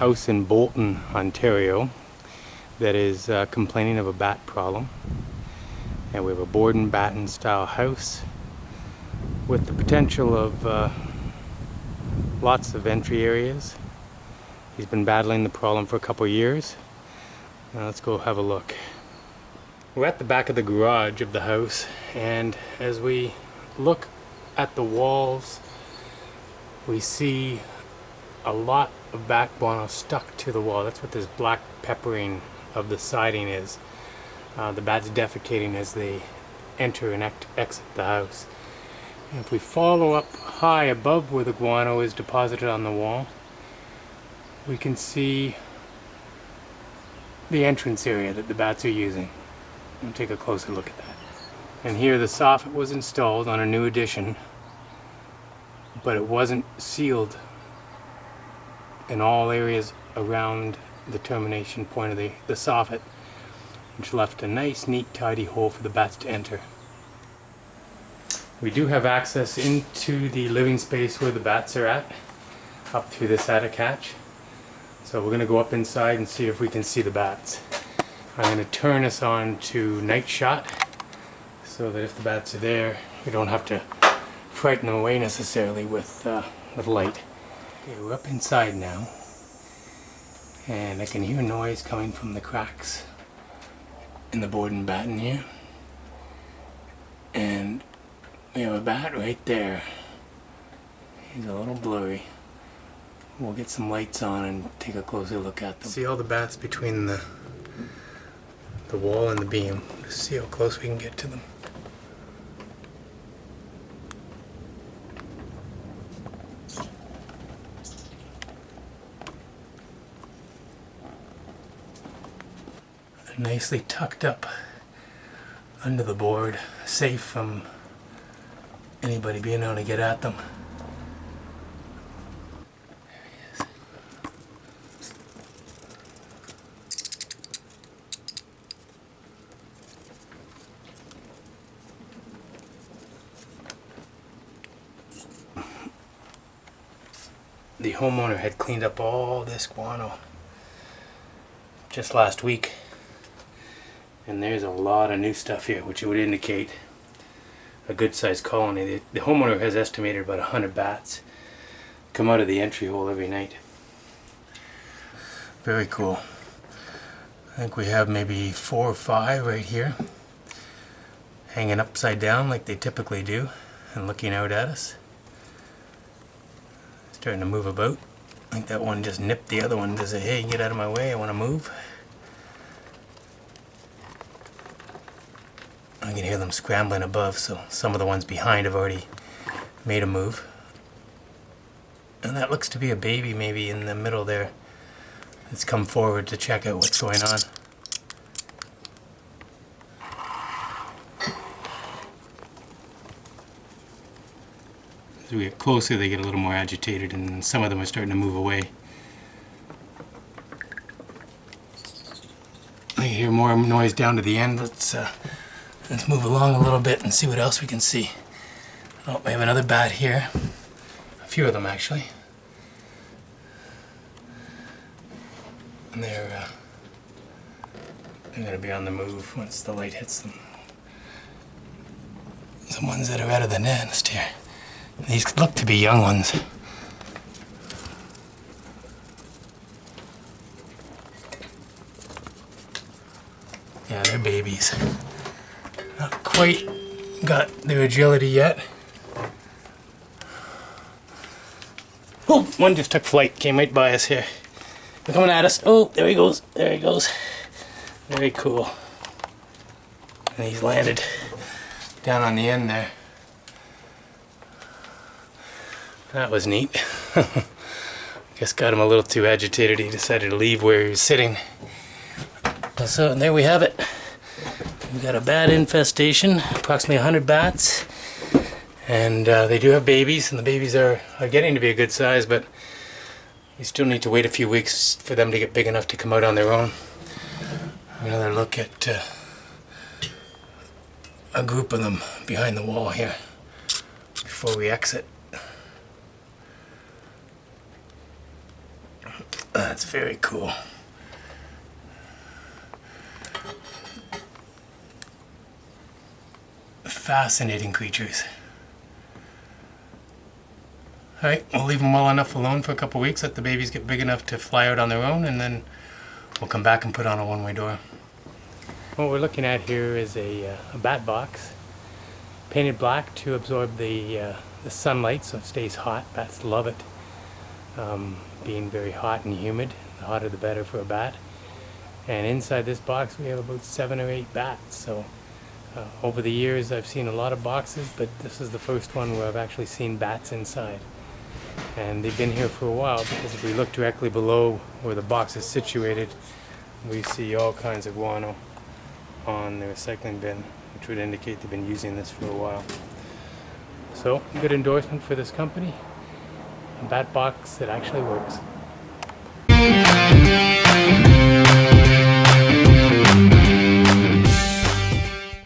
house in Bolton, Ontario that is complaining of a bat problem. And we have a board and batten style house with the potential of lots of entry areas. He's been battling the problem for a couple of years. Now let's go have a look. We're at the back of the garage of the house, and as we look at the walls, we see a lot of bat guano stuck to the wall. That's what this black peppering of the siding is. The bats defecating as they enter and exit the house. And if we follow up high above where the guano is deposited on the wall, we can see the entrance area that the bats are using. We'll take a closer look at that. And here the soffit was installed on a new addition, but it wasn't sealed in all areas around the termination point of the soffit, which left a nice, neat, tidy hole for the bats to enter. We do have access into the living space where the bats are at, up through this attic hatch. So we're going to go up inside and see if we can see the bats. I'm going to turn us on to night shot, so that if the bats are there, we don't have to frighten them away necessarily with light. Okay, we're up inside now, and I can hear noise coming from the cracks in the board and batten here. And we have a bat right there. He's a little blurry. We'll get some lights on and take a closer look at them. See all the bats between the wall and the beam. Just see how close we can get to them. They're nicely tucked up under the board, safe from anybody being able to get at them. The homeowner had cleaned up all this guano just last week, and there's a lot of new stuff here, which would indicate a good sized colony. The homeowner has estimated about 100 bats come out of the entry hole every night. Very cool. I think we have maybe 4 or 5 right here, hanging upside down like they typically do and looking out at us. Starting to move about. I think that one just nipped the other one to say, hey, get out of my way, I want to move. I can hear them scrambling above, so some of the ones behind have already made a move. And that looks to be a baby maybe in the middle there. It's come forward to check out what's going on. As we get closer, they get a little more agitated, and some of them are starting to move away. I hear more noise down to the end. Let's move along a little bit and see what else we can see. Oh, we have another bat here. A few of them actually. And they're going to be on the move once the light hits them. The ones that are out of the nest here. These look to be young ones. Yeah, they're babies. Not quite got their agility yet. Oh, one just took flight, came right by us here. They're coming at us. Oh, there he goes. There he goes. Very cool. And he's landed down on the end there. That was neat. Guess got him a little too agitated. He decided to leave where he was sitting. So there we have it. We've got a bat infestation, approximately 100 bats. And they do have babies, and the babies are getting to be a good size, but you still need to wait a few weeks for them to get big enough to come out on their own. Another look at a group of them behind the wall here before we exit. That's That's very cool. Fascinating creatures. Alright, we'll leave them well enough alone for a couple weeks, let the babies get big enough to fly out on their own, and then we'll come back and put on a one-way door. What we're looking at here is a bat box, painted black to absorb the sunlight so it stays hot. Bats love it, being very hot and humid. The hotter the better for a bat. And inside this box we have about 7 or 8 bats. So over the years I've seen a lot of boxes, but this is the first one where I've actually seen bats inside. And they've been here for a while, because if we look directly below where the box is situated, we see all kinds of guano on the recycling bin, which would indicate they've been using this for a while. So, good endorsement for this company. A bat box that actually works.